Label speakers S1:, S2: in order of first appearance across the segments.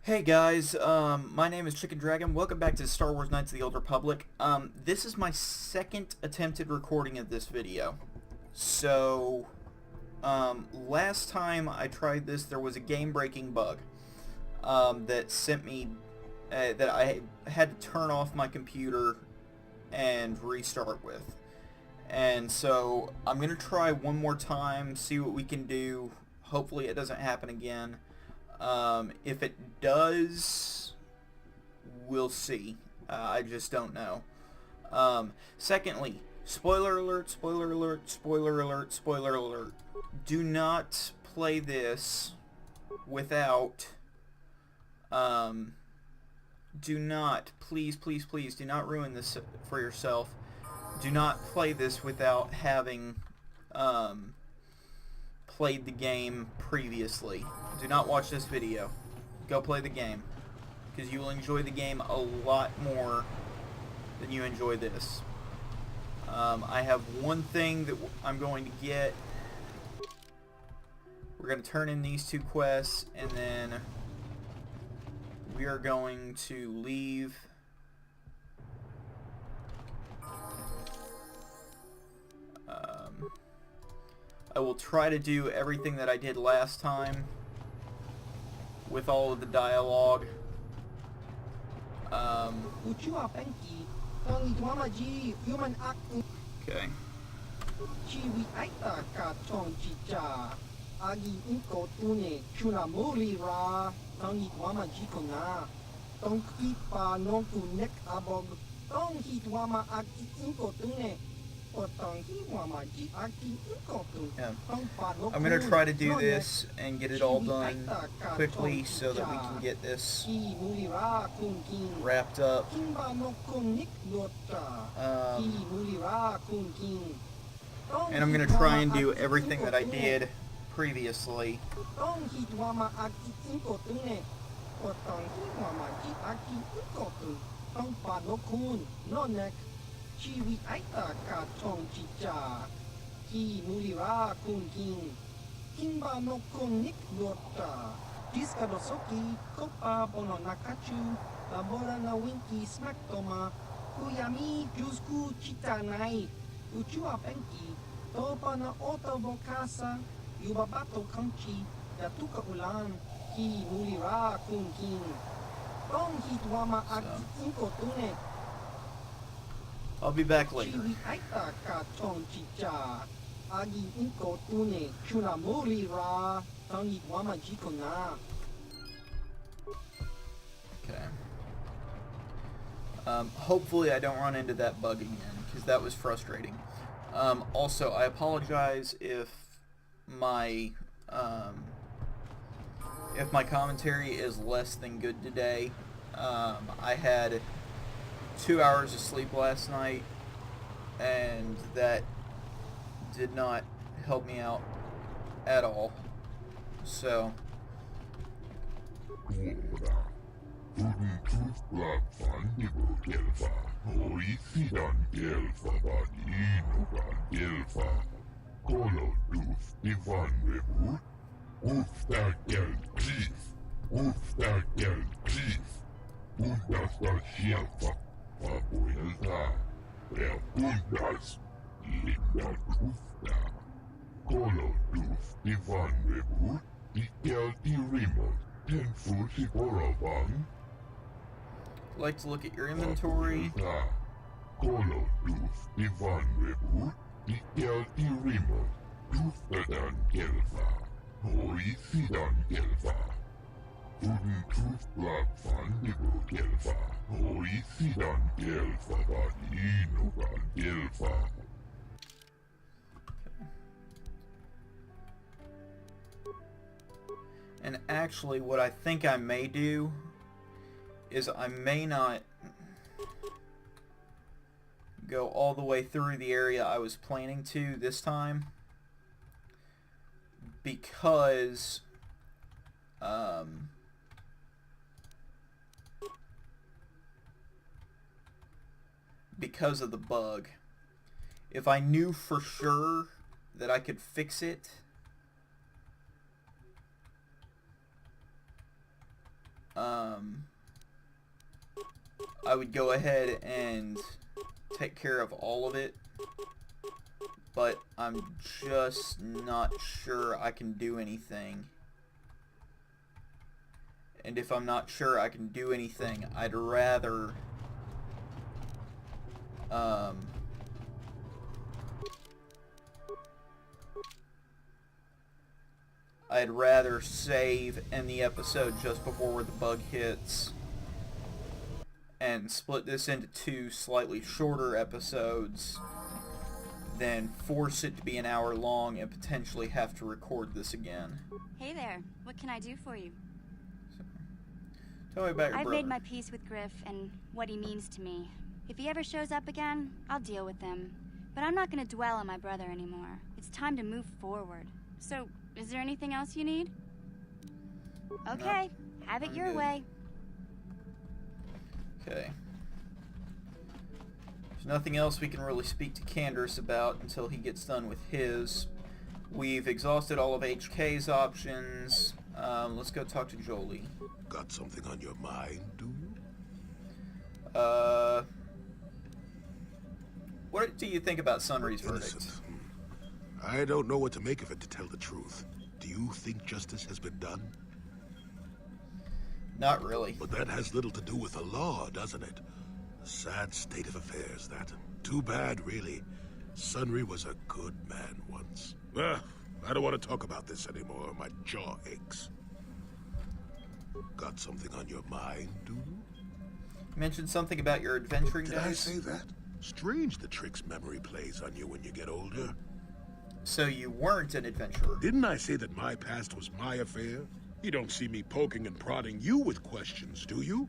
S1: Hey guys, my name is Chicken Dragon. Welcome back to Star Wars Knights of the Old Republic. This is my second attempted recording of this video. So, last time I tried this, there was a game-breaking bug that sent me, that I had to turn off my computer and restart with. And so, I'm going to try one more time, see what we can do. Hopefully it doesn't happen again. If it does, we'll see. I just don't know. Secondly, spoiler alert, spoiler alert, spoiler alert, spoiler alert. Do not play this without, do not, please, please, please, do not ruin this for yourself. Do not play this without having, played the game previously. Do not watch this video. Go play the game, because you will enjoy the game a lot more than you enjoy this. I have one thing that I'm going to get. We're going to turn in these two quests, and then we are going to leave. I will try to do everything that I did last time with all of the dialogue. Okay. Yeah. I'm going to try to do this and get it all done quickly so that we can get this wrapped up. And I'm going to try and do everything that I did previously. I'll be back later. Okay. Hopefully I don't run into that bug again, because that was frustrating. Also, I apologize if my commentary is less than good today. I had 2 hours of sleep last night, and that did not help me out at all. So I'd like to look at your inventory. And actually, what I think I may do is I may not go all the way through the area I was planning to this time, because of the bug. If I knew for sure that I could fix it, I would go ahead and take care of all of it, but I'm just not sure I can do anything. And if I'm not sure I can do anything, I'd rather save end the episode just before the bug hits and split this into 2 slightly shorter episodes than force it to be an hour long and potentially have to record this again.
S2: Hey there, what can I do for you?
S1: Tell me about your
S2: I've
S1: brother.
S2: made my peace with Griff and what he means to me. If he ever shows up again, I'll deal with him. But I'm not gonna dwell on my brother anymore. It's time to move forward. So, is there anything else you need? Okay, have it your way.
S1: Okay. There's nothing else we can really speak to Candace about until he gets done with his. We've exhausted all of HK's options. Let's go talk to Jolie.
S3: Got something on your mind, do you?
S1: What do you think about Sunry's verdict?
S3: Innocent. I don't know what to make of it, to tell the truth. Do you think justice has been done?
S1: Not really.
S3: But that has little to do with the law, doesn't it? A sad state of affairs, that. Too bad, really. Sunry was a good man once. I don't want to talk about this anymore. My jaw aches. Got something on your mind, do you?
S1: You mentioned something about your adventuring
S3: Did
S1: days.
S3: I say that? Strange the tricks memory plays on you when you get older.
S1: So you weren't an adventurer.
S3: Didn't I say that my past was my affair? You don't see me poking and prodding you with questions, do you?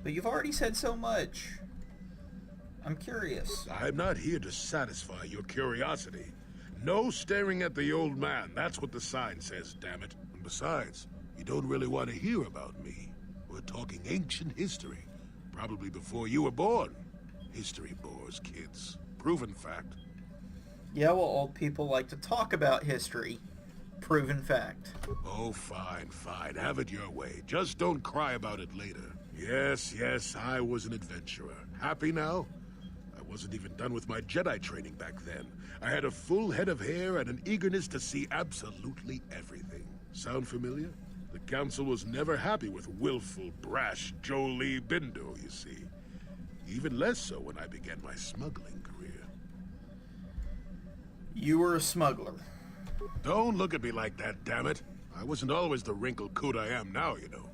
S1: But you've already said so much. I'm curious.
S3: I'm not here to satisfy your curiosity. No staring at the old man. That's what the sign says, damn it. And besides, you don't really want to hear about me. We're talking ancient history. Probably before you were born. History bores kids. Proven fact.
S1: Yeah, well, old people like to talk about history. Proven fact.
S3: Oh, fine, fine. Have it your way. Just don't cry about it later. Yes, I was an adventurer. Happy now? I wasn't even done with my Jedi training back then. I had a full head of hair and an eagerness to see absolutely everything. Sound familiar? The Council was never happy with willful, brash Jolie Bindo, you see. Even less so when I began my smuggling career.
S1: You were a smuggler.
S3: Don't look at me like that, damn it. I wasn't always the wrinkled coot I am now, you know.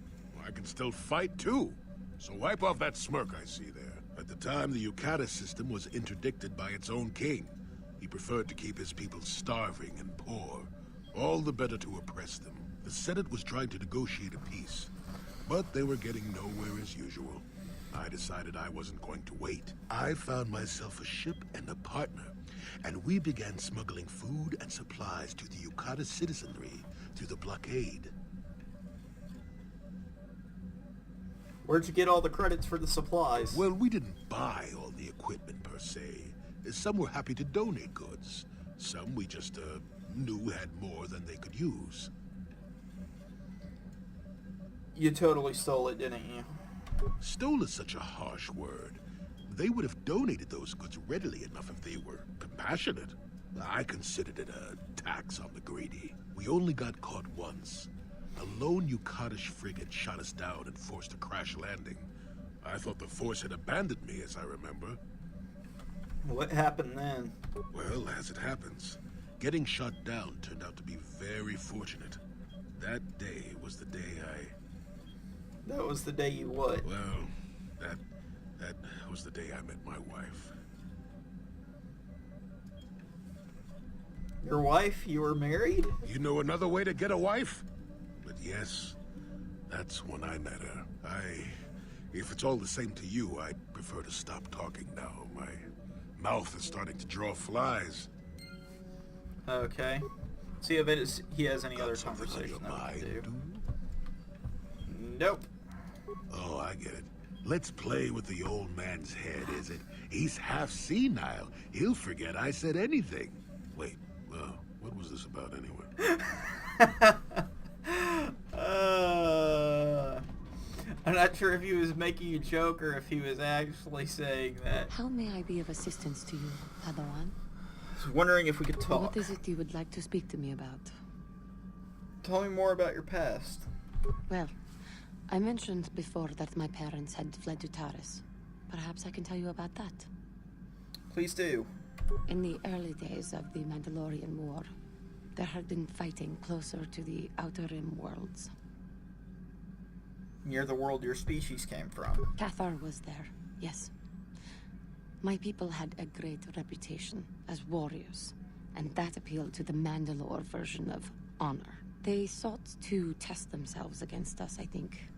S3: I can still fight, too. So wipe off that smirk I see there. At the time, the Yukata system was interdicted by its own king. He preferred to keep his people starving and poor. All the better to oppress them. The Senate was trying to negotiate a peace. But they were getting nowhere as usual. I decided I wasn't going to wait. I found myself a ship and a partner. And we began smuggling food and supplies to the Yukata citizenry through the blockade.
S1: Where'd you get all the credits for the supplies?
S3: Well, we didn't buy all the equipment per se. Some were happy to donate goods. Some we just knew had more than they could use.
S1: You totally stole it, didn't you?
S3: Stole is such a harsh word. They would have donated those goods readily enough if they were compassionate. I considered it a tax on the greedy. We only got caught once. A lone Yukatish frigate shot us down and forced a crash landing. I thought the force had abandoned me, as I remember.
S1: What happened then?
S3: Well, as it happens, getting shot down turned out to be very fortunate. That day was the day
S1: That was the day you what?
S3: Well, that was the day I met my wife.
S1: Your wife? You were married?
S3: You know another way to get a wife? But yes, that's when I met her. If it's all the same to you, I'd prefer to stop talking now. My mouth is starting to draw flies.
S1: Okay. See if he has any other
S3: Something on
S1: conversation
S3: your
S1: that we can
S3: mind,
S1: do.
S3: dude?
S1: Nope.
S3: Oh, I get it. Let's play with the old man's head, is it? He's half senile. He'll forget I said anything. Wait, what was this about anyway?
S1: not sure if he was making a joke or if he was actually saying that.
S4: How may I be of assistance to you, Padawan?
S1: I was wondering if we could talk.
S4: What is it you would like to speak to me about?
S1: Tell me more about your past.
S4: Well, I mentioned before that my parents had fled to Taris. Perhaps I can tell you about that.
S1: Please do.
S4: In the early days of the Mandalorian War, there had been fighting closer to the Outer Rim worlds.
S1: Near the world your species came from.
S4: KOTOR was there, yes. My people had a great reputation as warriors, and that appealed to the Mandalore version of honor. They sought to test themselves against us, I think.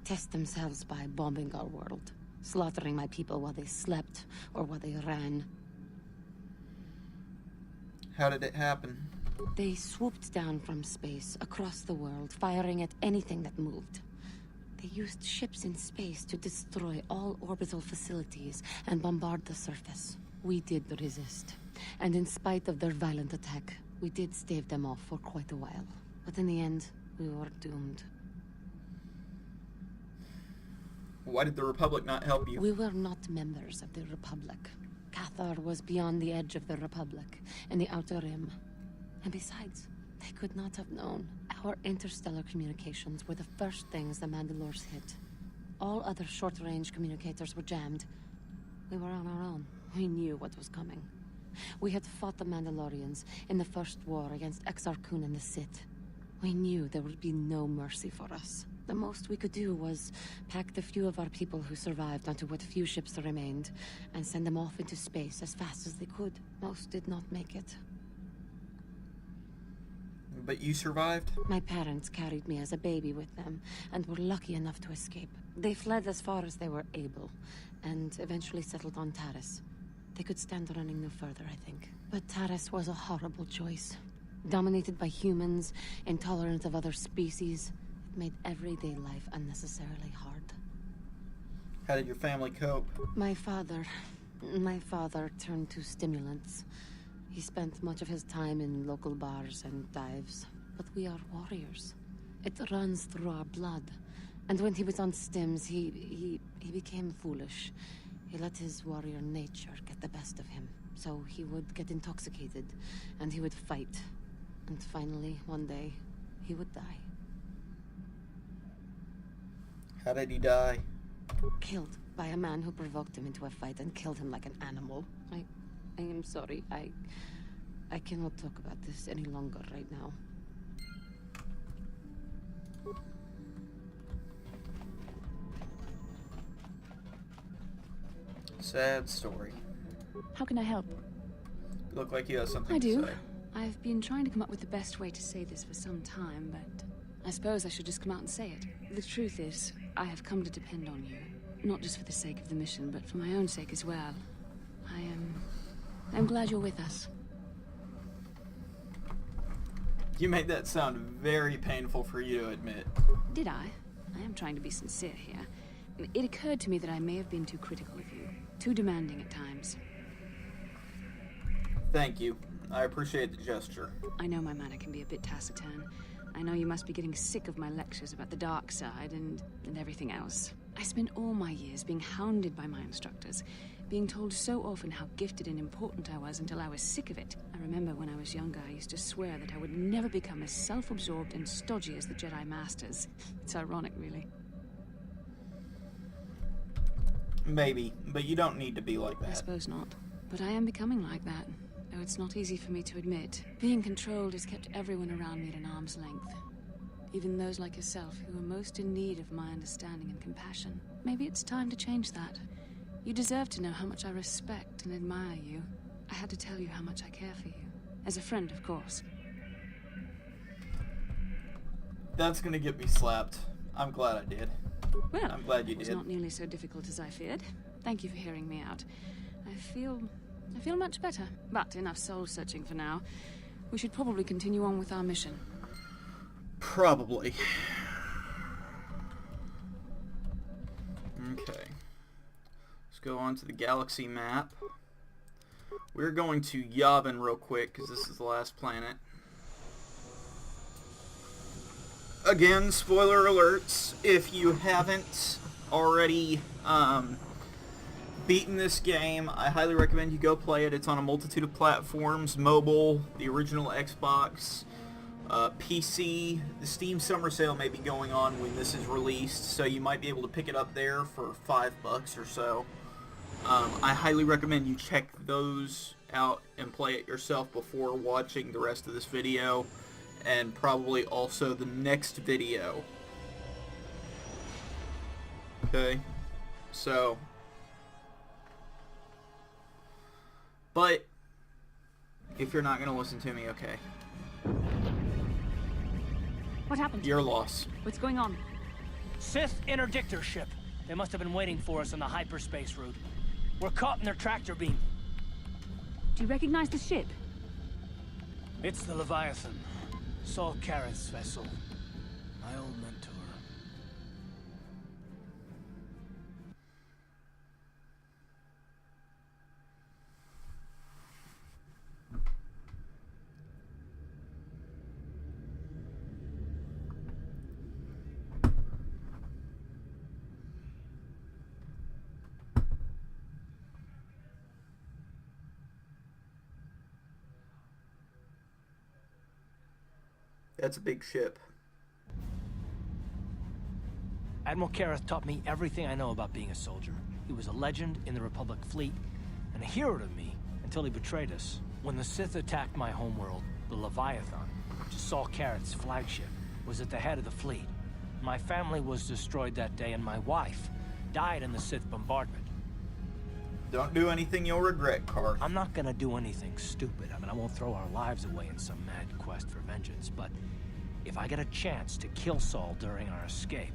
S4: Test themselves by bombing our world, slaughtering my people while they slept or while they ran.
S1: How did it happen?
S4: They swooped down from space across the world, firing at anything that moved. They used ships in space to destroy all orbital facilities and bombard the surface. We did resist, and in spite of their violent attack, we did stave them off for quite a while. But in the end, we were doomed.
S1: Why did the Republic not help you?
S4: We were not members of the Republic. KOTOR was beyond the edge of the Republic, in the Outer Rim. And besides, they could not have known. Our interstellar communications were the first things the Mandalores hit. All other short-range communicators were jammed. We were on our own. We knew what was coming. We had fought the Mandalorians in the first war against Exar Kun and the Sith. We knew there would be no mercy for us. The most we could do was pack the few of our people who survived onto what few ships remained and send them off into space as fast as they could. Most did not make it.
S1: But you survived?
S4: My parents carried me as a baby with them and were lucky enough to escape. They fled as far as they were able and eventually settled on Taris. They could stand running no further, I think. But Taris was a horrible choice. Dominated by humans, intolerant of other species, it made everyday life unnecessarily hard.
S1: How did your family cope?
S4: My father turned to stimulants. He spent much of his time in local bars and dives. But we are warriors. It runs through our blood. And when he was on stims, he became foolish. He let his warrior nature get the best of him. So he would get intoxicated, and he would fight. And finally, one day, he would die.
S1: How did he die?
S4: Killed by a man who provoked him into a fight and killed him like an animal. I am sorry. I cannot talk about this any longer right now.
S1: Sad story.
S5: How can I help?
S1: You look like you have something
S5: I
S1: to
S5: do.
S1: say.
S5: I've been trying to come up with the best way to say this for some time, but I suppose I should just come out and say it. The truth is, I have come to depend on you. Not just for the sake of the mission, but for my own sake as well. I'm glad you're with us.
S1: You made that sound very painful for you to admit.
S5: Did I? I am trying to be sincere here. It occurred to me that I may have been too critical of you. Too demanding at times.
S1: Thank you. I appreciate the gesture.
S5: I know my manner can be a bit taciturn. I know you must be getting sick of my lectures about the dark side and everything else. I spent all my years being hounded by my instructors, being told so often how gifted and important I was until I was sick of it. I remember when I was younger, I used to swear that I would never become as self-absorbed and stodgy as the Jedi Masters. It's ironic, really.
S1: Maybe, but you don't need to be like
S5: I
S1: that.
S5: suppose not. But I am becoming like that, though it's not easy for me to admit. Being controlled has kept everyone around me at an arm's length. Even those like yourself who are most in need of my understanding and compassion. Maybe it's time to change that. You deserve to know how much I respect and admire you. I had to tell you how much I care for you. As a friend, of course.
S1: That's gonna get me slapped. I'm glad I did.
S5: Well,
S1: I'm glad you
S5: it was
S1: did.
S5: not nearly so difficult as I feared. Thank you for hearing me out. I feel much better. But enough soul-searching for now. We should probably continue on with our mission.
S1: Probably. Okay. Let's go on to the galaxy map. We're going to Yavin real quick, because this is the last planet. Again, spoiler alerts, if you haven't already beaten this game, I highly recommend you go play it. It's on a multitude of platforms: mobile, the original Xbox, PC. The Steam Summer Sale may be going on when this is released, so you might be able to pick it up there for $5 or so. I highly recommend you check those out and play it yourself before watching the rest of this video, and probably also the next video. Okay, so, but if you're not going to listen to me, okay.
S5: What happened?
S1: Your loss.
S5: What's going on?
S6: Sith interdictor ship. They must have been waiting for us on the hyperspace route. We're caught in their tractor beam.
S5: Do you recognize the ship?
S6: It's the Leviathan. Saul Kareth's vessel. My old mentor.
S1: That's a big ship.
S6: Admiral Kareth taught me everything I know about being a soldier. He was a legend in the Republic fleet, and a hero to me until he betrayed us. When the Sith attacked my homeworld, the Leviathan, which is Saul Kareth's flagship, was at the head of the fleet. My family was destroyed that day, and my wife died in the Sith bombardment.
S1: Don't do anything you'll regret, Karth.
S6: I'm not gonna do anything stupid. I mean, I won't throw our lives away in some mad quest for vengeance, but if I get a chance to kill Saul during our escape,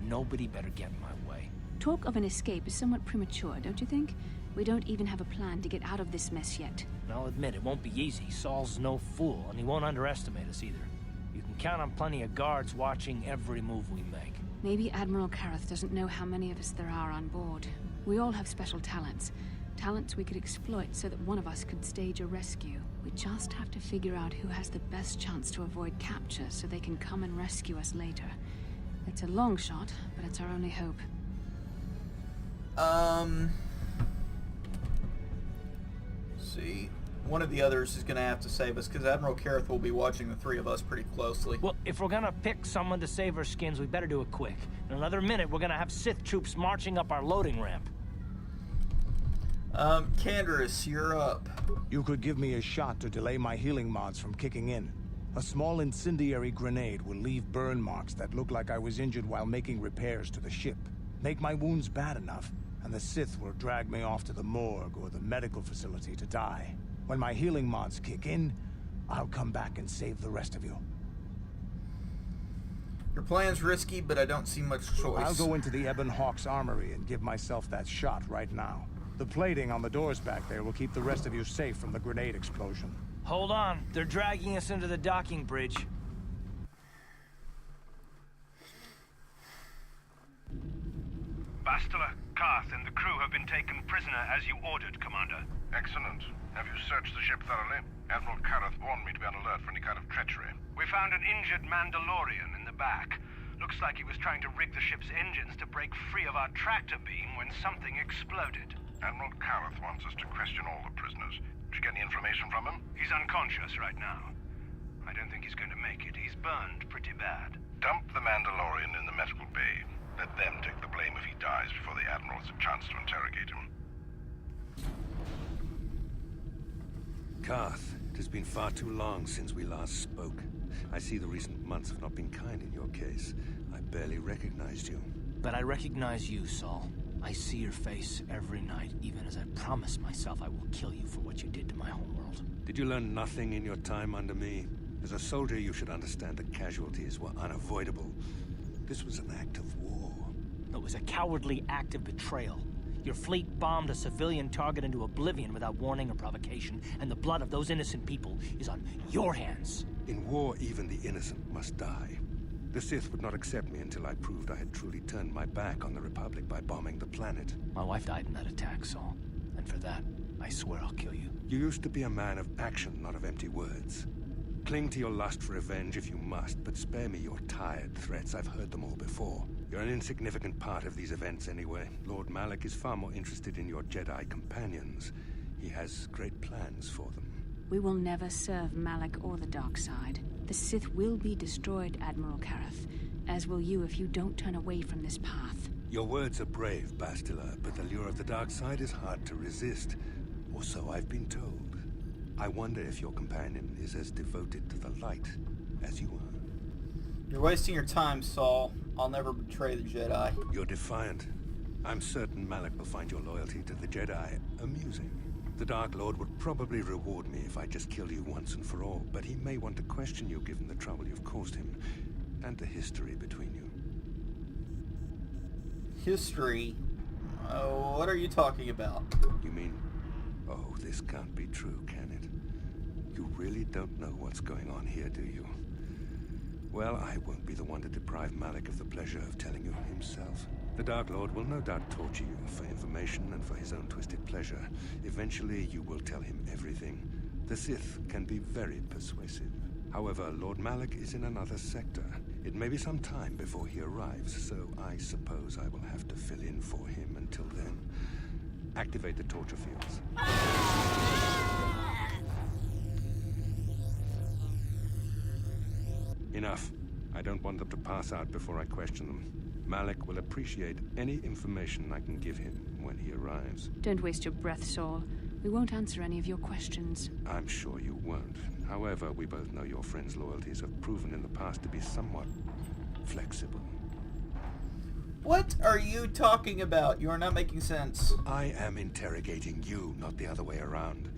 S6: nobody better get in my way.
S5: Talk of an escape is somewhat premature, don't you think? We don't even have a plan to get out of this mess yet.
S6: And I'll admit, it won't be easy. Saul's no fool, and he won't underestimate us either. You can count on plenty of guards watching every move we make.
S5: Maybe Admiral Kareth doesn't know how many of us there are on board. We all have special talents. Talents we could exploit so that one of us could stage a rescue. We just have to figure out who has the best chance to avoid capture so they can come and rescue us later. It's a long shot, but it's our only hope.
S1: See, one of the others is going to have to save us, because Admiral Kareth will be watching the three of us pretty closely.
S6: Well, if we're gonna pick someone to save our skins, we better do it quick. In another minute, we're gonna have Sith troops marching up our loading ramp.
S1: Canderous, you're up.
S7: You could give me a shot to delay my healing mods from kicking in. A small incendiary grenade will leave burn marks that look like I was injured while making repairs to the ship. Make my wounds bad enough, and the Sith will drag me off to the morgue or the medical facility to die. When my healing mods kick in, I'll come back and save the rest of you.
S1: Your plan's risky, but I don't see much choice.
S7: I'll go into the Ebon Hawk's armory and give myself that shot right now. The plating on the doors back there will keep the rest of you safe from the grenade explosion.
S6: Hold on, they're dragging us into the docking bridge.
S8: Bastila, Karth, and the crew have been taken prisoner as you ordered, Commander.
S3: Excellent. Have you searched the ship thoroughly? Admiral Kareth warned me to be on alert for any kind of treachery.
S8: We found an injured Mandalorian in the back. Looks like he was trying to rig the ship's engines to break free of our tractor beam when something exploded.
S3: Admiral Kareth wants us to question all the prisoners. Did you get any information from him?
S8: He's unconscious right now. I don't think he's going to make it. He's burned pretty bad.
S3: Dump the Mandalorian in the medical bay. Let them take the blame if he dies before the Admiral has a chance to interrogate him.
S9: Karth, it has been far too long since we last spoke. I see the recent months have not been kind in your case. I barely recognized you.
S6: But I recognize you, Saul. I see your face every night, even as I promise myself I will kill you for what you did to my homeworld.
S9: Did you learn nothing in your time under me? As a soldier, you should understand that casualties were unavoidable. This was an act of war.
S6: It was a cowardly act of betrayal. Your fleet bombed a civilian target into oblivion without warning or provocation, and the blood of those innocent people is on your hands.
S9: In war, even the innocent must die. The Sith would not accept me until I proved I had truly turned my back on the Republic by bombing the planet.
S6: My wife died in that attack, Saul. And for that, I swear I'll kill you.
S9: You used to be a man of action, not of empty words. Cling to your lust for revenge if you must, but spare me your tired threats. I've heard them all before. You're an insignificant part of these events anyway. Lord Malak is far more interested in your Jedi companions. He has great plans for them.
S5: We will never serve Malak or the dark side. The Sith will be destroyed, Admiral Kareth, as will you if you don't turn away from this path.
S9: Your words are brave, Bastila, but the lure of the dark side is hard to resist. Or so I've been told. I wonder if your companion is as devoted to the light as you are.
S1: You're wasting your time, Saul. I'll never betray the Jedi.
S9: You're defiant. I'm certain Malak will find your loyalty to the Jedi amusing. The Dark Lord would probably reward me if I just killed you once and for all, but he may want to question you given the trouble you've caused him, and the history between you.
S1: History? What are you talking about?
S9: You mean... Oh, this can't be true, can it? You really don't know what's going on here, do you? Well, I won't be the one to deprive Malak of the pleasure of telling you himself. The Dark Lord will no doubt torture you for information and for his own twisted pleasure. Eventually, you will tell him everything. The Sith can be very persuasive. However, Lord Malak is in another sector. It may be some time before he arrives, so I suppose I will have to fill in for him until then. Activate the torture fields. Enough. I don't want them to pass out before I question them. Malak will appreciate any information I can give him when he arrives.
S5: Don't waste your breath, Saul. We won't answer any of your questions.
S9: I'm sure you won't. However, we both know your friend's loyalties have proven in the past to be somewhat flexible.
S1: What are you talking about? You are not making sense.
S9: I am interrogating you, not the other way around.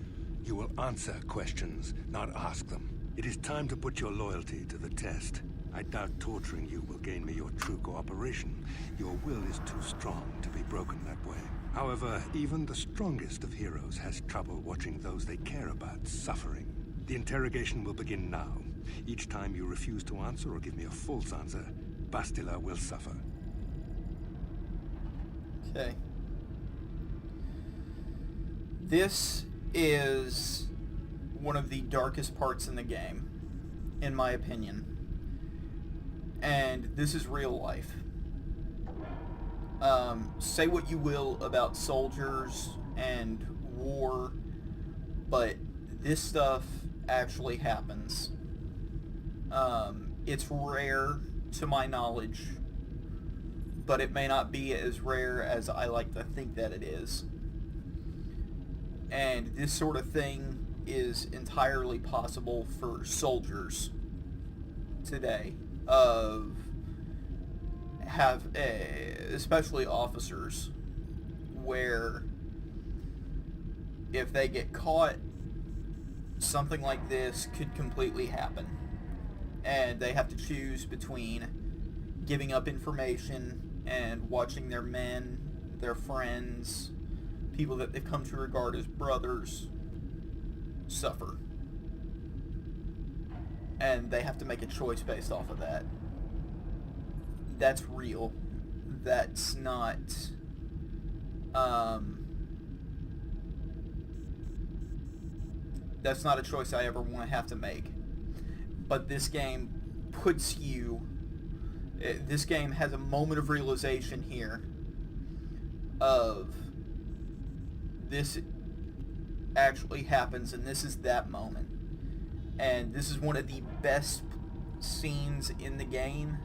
S9: You will answer questions, not ask them. It is time to put your loyalty to the test. I doubt torturing you will gain me your true cooperation. Your will is too strong to be broken that way. However, even the strongest of heroes has trouble watching those they care about suffering. The interrogation will begin now. Each time you refuse to answer or give me a false answer, Bastila will suffer.
S1: Okay. This is one of the darkest parts in the game, in my opinion. And this is real life. Say what you will about soldiers and war, but this stuff actually happens. It's rare to my knowledge, but it may not be as rare as I like to think that it is. And this sort of thing is entirely possible for soldiers today, especially officers, where if they get caught, something like this could completely happen. And they have to choose between giving up information and watching their men, their friends, people that they've come to regard as brothers, suffer. And they have to make a choice based off of that. That's real. That's not... that's not a choice I ever want to have to make. But this game puts you... This game has a moment of realization here of this actually happens, and this is that moment. And this is one of the best scenes in the game,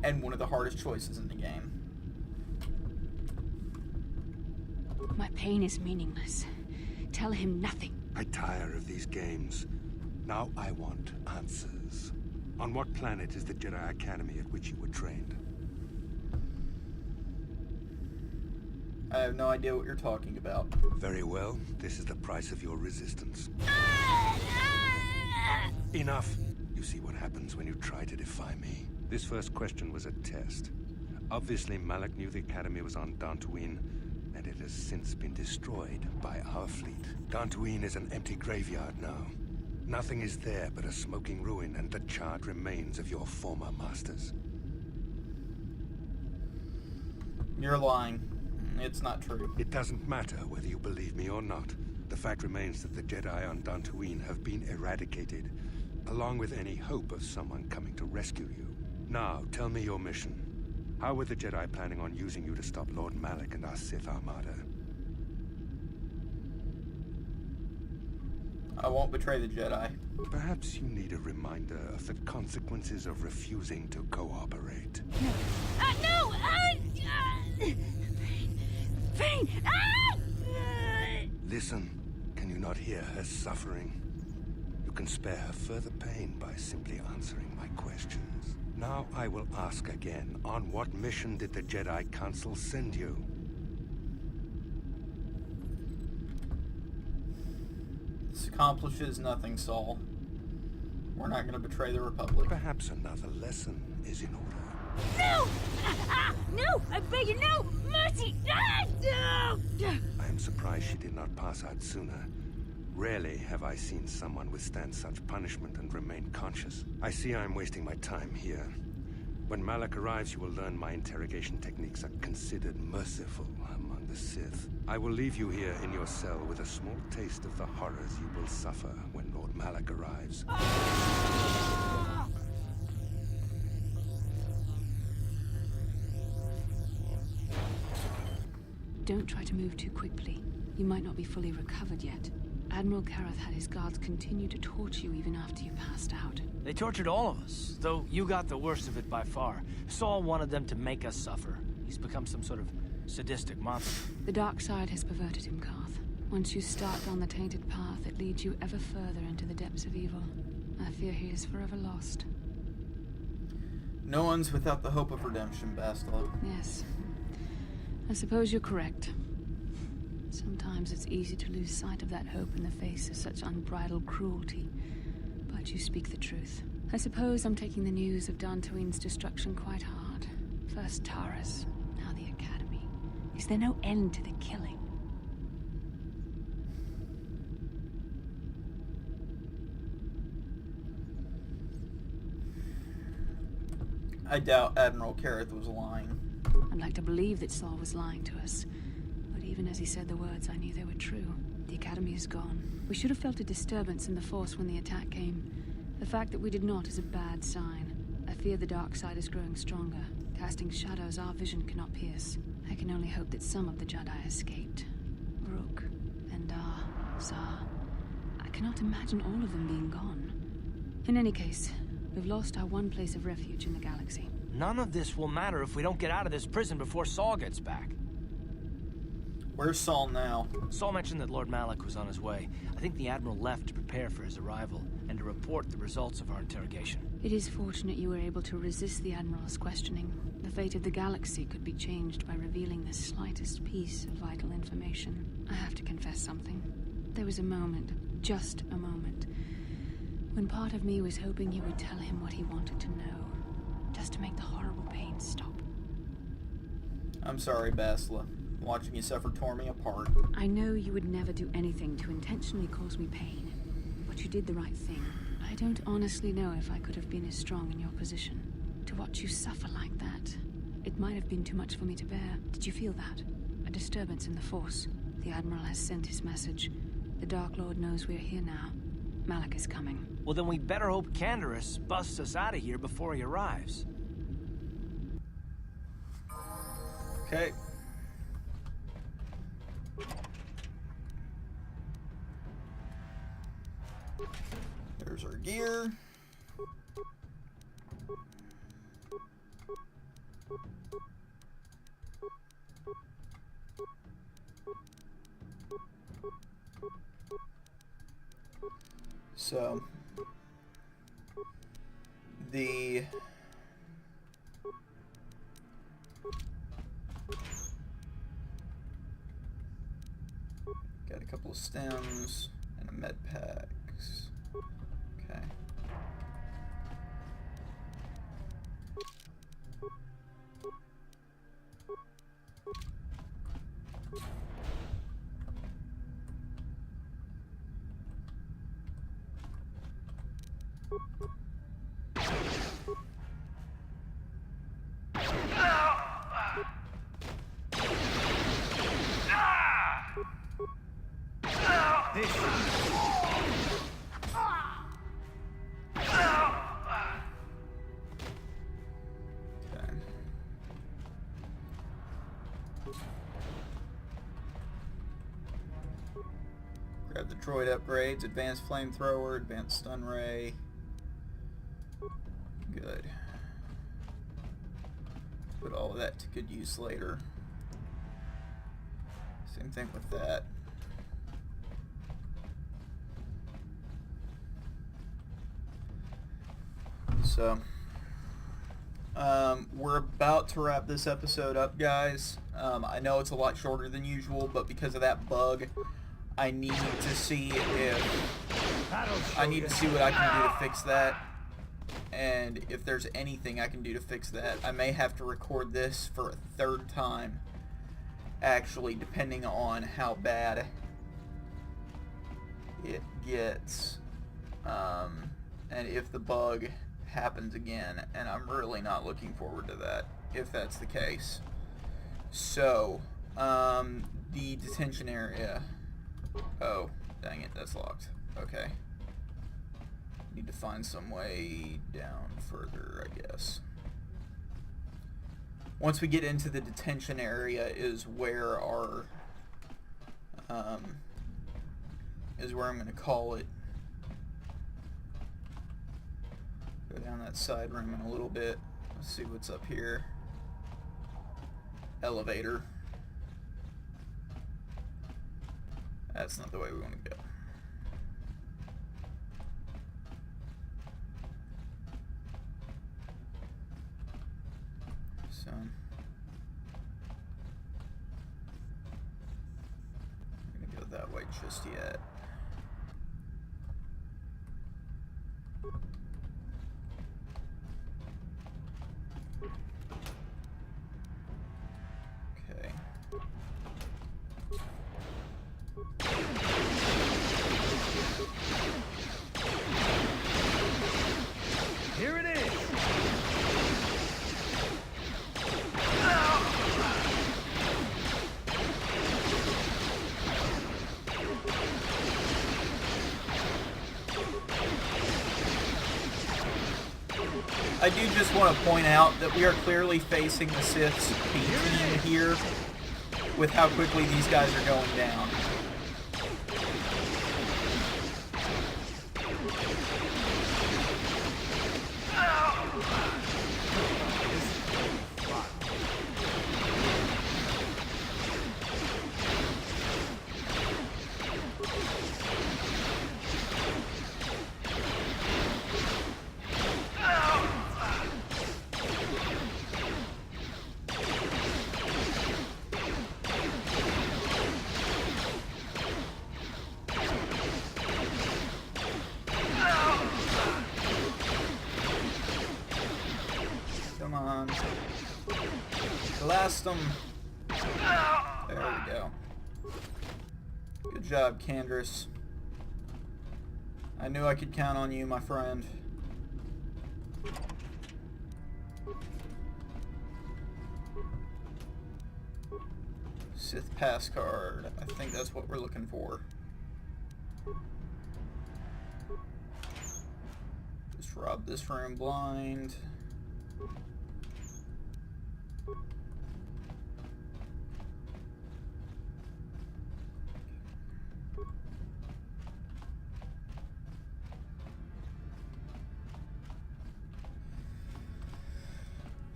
S1: and one of the hardest choices in the game.
S5: My pain is meaningless. Tell him nothing.
S9: I tire of these games. Now I want answers. On what planet is the Jedi Academy at which you were trained?
S1: I have no idea what you're talking about.
S9: Very well. This is the price of your resistance. Enough! You see what happens when you try to defy me. This first question was a test. Obviously, Malak knew the Academy was on Dantooine, and it has since been destroyed by our fleet. Dantooine is an empty graveyard now. Nothing is there but a smoking ruin and the charred remains of your former masters.
S1: You're lying. It's not true.
S9: It doesn't matter whether you believe me or not. The fact remains that the Jedi on Dantooine have been eradicated. along with any hope of someone coming to rescue you. Now, tell me your mission. How were the Jedi planning on using you to stop Lord Malak and our Sith Armada?
S1: I won't betray the Jedi.
S9: Perhaps you need a reminder of the consequences of refusing to cooperate.
S2: No! Pain!
S9: Listen, can you not hear her suffering? You can spare her further pain by simply answering my questions. Now I will ask again, on what mission did the Jedi Council send you?
S1: This accomplishes nothing, Saul. We're not going to betray the Republic.
S9: Perhaps another lesson is in order.
S2: No! No! I beg you, no! Mercy! No!
S9: I am surprised she did not pass out sooner. Rarely have I seen someone withstand such punishment and remain conscious. I see I'm wasting my time here. When Malak arrives, you will learn my interrogation techniques are considered merciful among the Sith. I will leave you here in your cell with a small taste of the horrors you will suffer when Lord Malak arrives.
S5: Don't try to move too quickly. You might not be fully recovered yet. Admiral Kareth had his guards continue to torture you even after you passed out.
S6: They tortured all of us, though you got the worst of it by far. Saul wanted them to make us suffer. He's become some sort of sadistic monster.
S5: The dark side has perverted him, Karth. Once you start down the tainted path, it leads you ever further into the depths of evil. I fear he is forever lost.
S1: No one's without the hope of redemption, Bastila.
S5: Yes. I suppose you're correct. Sometimes it's easy to lose sight of that hope in the face of such unbridled cruelty. But you speak the truth. I suppose I'm taking the news of Dantooine's destruction quite hard. First Taurus, now the Academy. Is there no end to the killing?
S1: I doubt Admiral Kareth was lying.
S5: I'd like to believe that Saul was lying to us. But even as he said the words, I knew they were true. The Academy is gone. We should have felt a disturbance in the Force when the attack came. The fact that we did not is a bad sign. I fear the dark side is growing stronger, casting shadows our vision cannot pierce. I can only hope that some of the Jedi escaped. Rook, Endar, Zar. I cannot imagine all of them being gone. In any case, we've lost our one place of refuge in the galaxy.
S6: None of this will matter if we don't get out of this prison before Saul gets back.
S1: Where's Saul now?
S6: Saul mentioned that Lord Malak was on his way. I think the Admiral left to prepare for his arrival and to report the results of our interrogation.
S5: It is fortunate you were able to resist the Admiral's questioning. The fate of the galaxy could be changed by revealing the slightest piece of vital information. I have to confess something. There was a moment, just a moment, when part of me was hoping you would tell him what he wanted to know, just to make the horrible pain stop.
S1: I'm sorry, Bastila. Watching you suffer tore me apart.
S5: I know you would never do anything to intentionally cause me pain, but you did the right thing. I don't honestly know if I could have been as strong in your position. To watch you suffer like that, it might have been too much for me to bear. Did you feel that? A disturbance in the Force. The Admiral has sent his message. The Dark Lord knows we're here now. Malak is coming.
S6: Well, then we'd better hope Canderous busts us out of here before he arrives.
S1: Okay. There's our gear. So, got a couple of stems and a med packs. Okay. the droid upgrades, advanced flamethrower, advanced stun ray. Good. Put all of that to good use later. Same thing with that. So, we're about to wrap this episode up, guys. I know it's a lot shorter than usual, but because of that bug, I need to see what I can do to fix that. And if there's anything I can do to fix that, I may have to record this for a third time, actually, depending on how bad it gets, and if the bug happens again, and I'm really not looking forward to that, if that's the case. So, the detention area. Oh, dang it, that's locked. Okay. Need to find some way down further, I guess. Once we get into the detention area is where our, is where I'm going to call it. Go down that side room in a little bit. Let's see what's up here. Elevator. That's not the way we want to go. So, I'm gonna go that way just yet. Okay.
S6: Here it is!
S1: I do just want to point out that we are clearly facing the Sith's B team here with how quickly these guys are going down. Come on. Blast them. There we go. Good job, Candrass. I knew I could count on you, my friend. Sith pass card. I think that's what we're looking for. Just rob this room blind.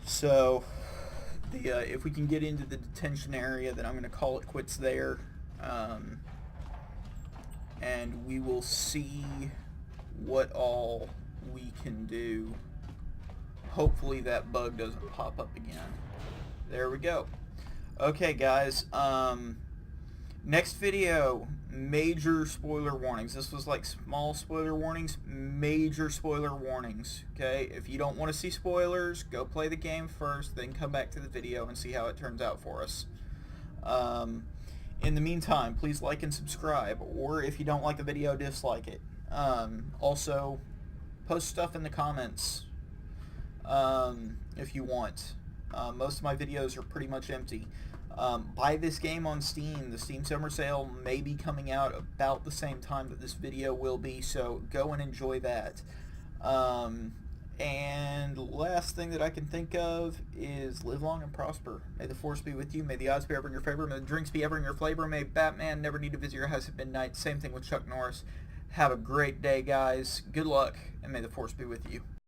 S1: So, if we can get into the detention area, then I'm going to call it quits there. And we will see what all we can do. Hopefully that bug doesn't pop up again. There we go. Okay, guys. Next video, major spoiler warnings. This was like small spoiler warnings, major spoiler warnings. Okay, if you don't want to see spoilers, go play the game first, then come back to the video and see how it turns out for us. In the meantime, please like and subscribe, or if you don't like the video, dislike it. Also, post stuff in the comments if you want. Most of my videos are pretty much empty. Buy this game on Steam. The Steam Summer Sale may be coming out about the same time that this video will be, so go and enjoy that. And last thing that I can think of is live long and prosper. May the force be with you. May the odds be ever in your favor. May the drinks be ever in your flavor. May Batman never need to visit your house at midnight. Same thing with Chuck Norris. Have a great day, guys. Good luck, and may the force be with you.